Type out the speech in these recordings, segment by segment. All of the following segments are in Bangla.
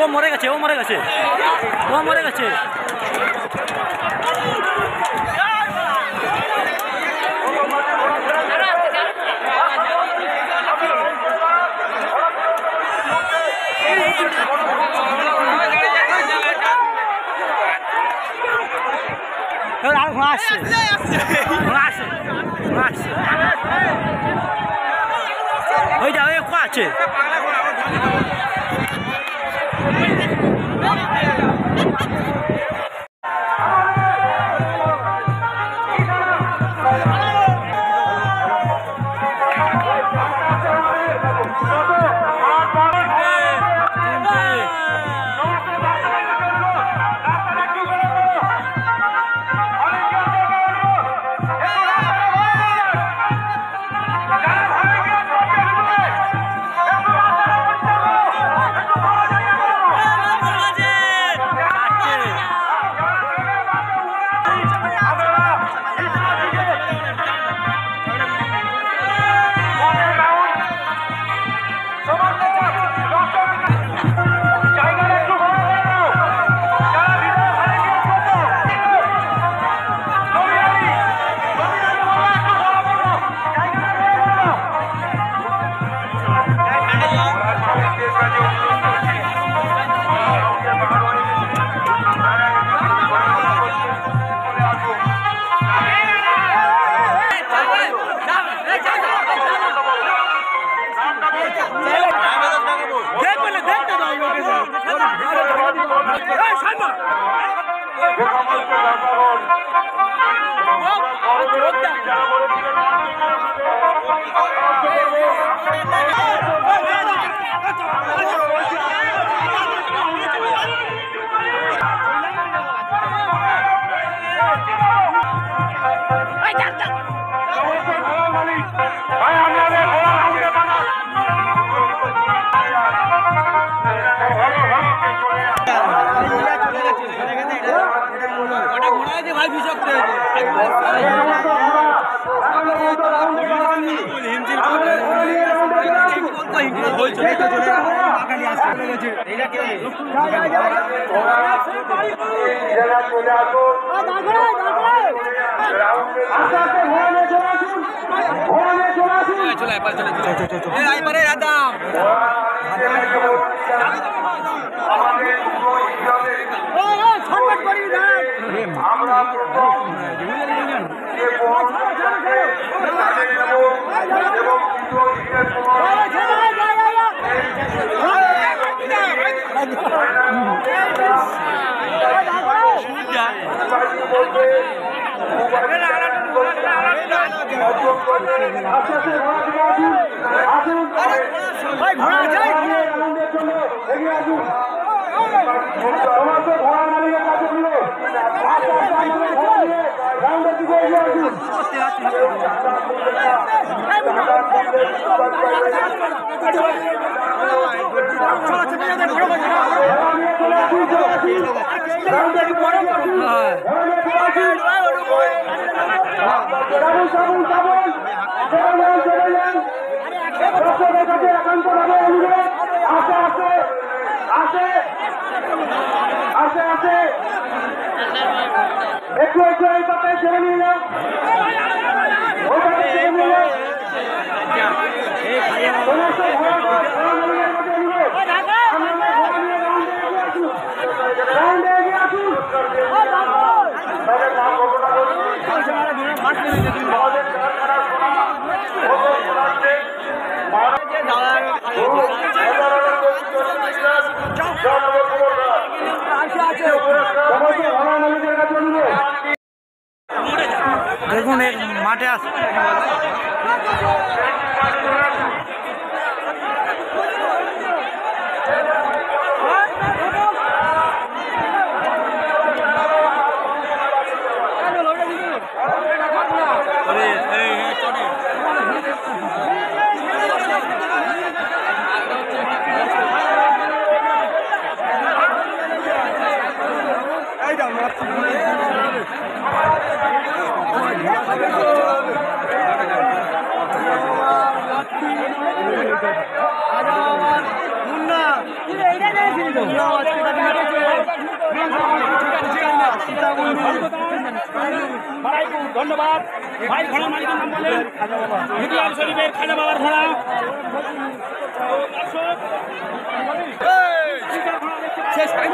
ও মরে গেছে, ও মরে গেছে, ও মরে গেছে। আর ঘোড়া আসছে, ঘোড়া আসছে, ঘোড়া আসছে। ওইটা ওই কোয়া আছে। দেখুন মাঠে আসে ধন্যবাদ ভাই ঘোড়া মালিকের নাম বলেন হিদিয়াল শরীফের খাজা বাবার ঘোড়া শেষ টাইম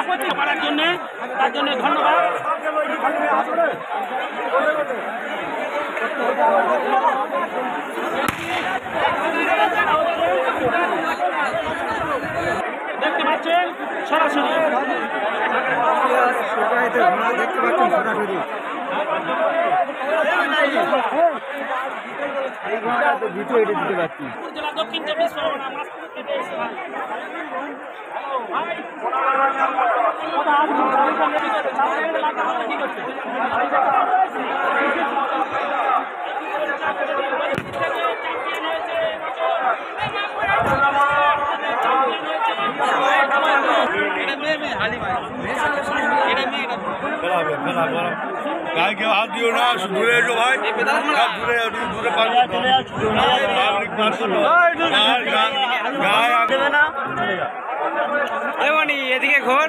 আপত্তি করার জন্য তার জন্য ধন্যবাদ। দেখতে পাচ্ছেন সরাসরি জেলা দক্ষিণ চব্বিশ পরগনা गाय के हाथ दियो ना दूरे जो भाई दूरे दूरे गाय आगे ना এমনি এদিকে ঘোর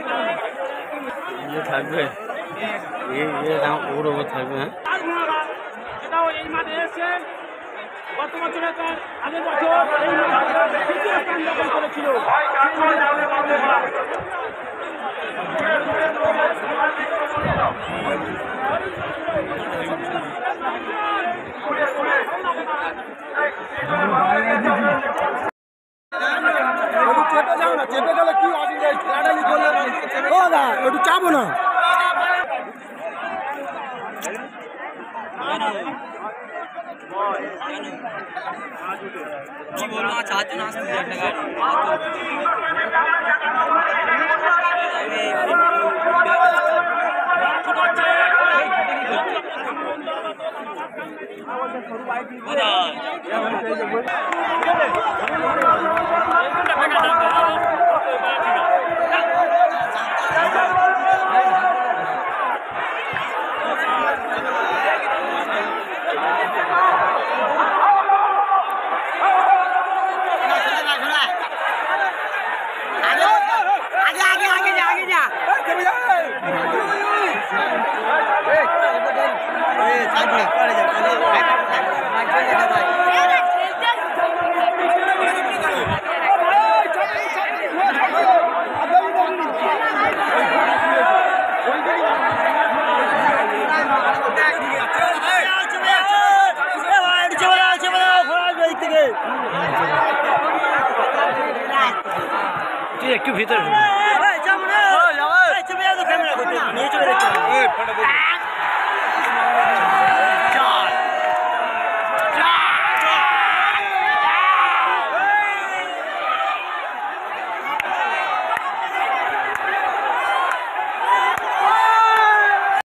ये থাকবে ये নাম ওর ওর থাকবে হ্যাঁ এটাও এই মাঠে এসে গত বছরে তার আগের বছর এই মাঠে তৃতীয় স্থান দখল করেছিল। চেপে গেলে কি একটু চাপো না কি বলবো চারজন আসতে একটা গাড়ি একটু ভিতরে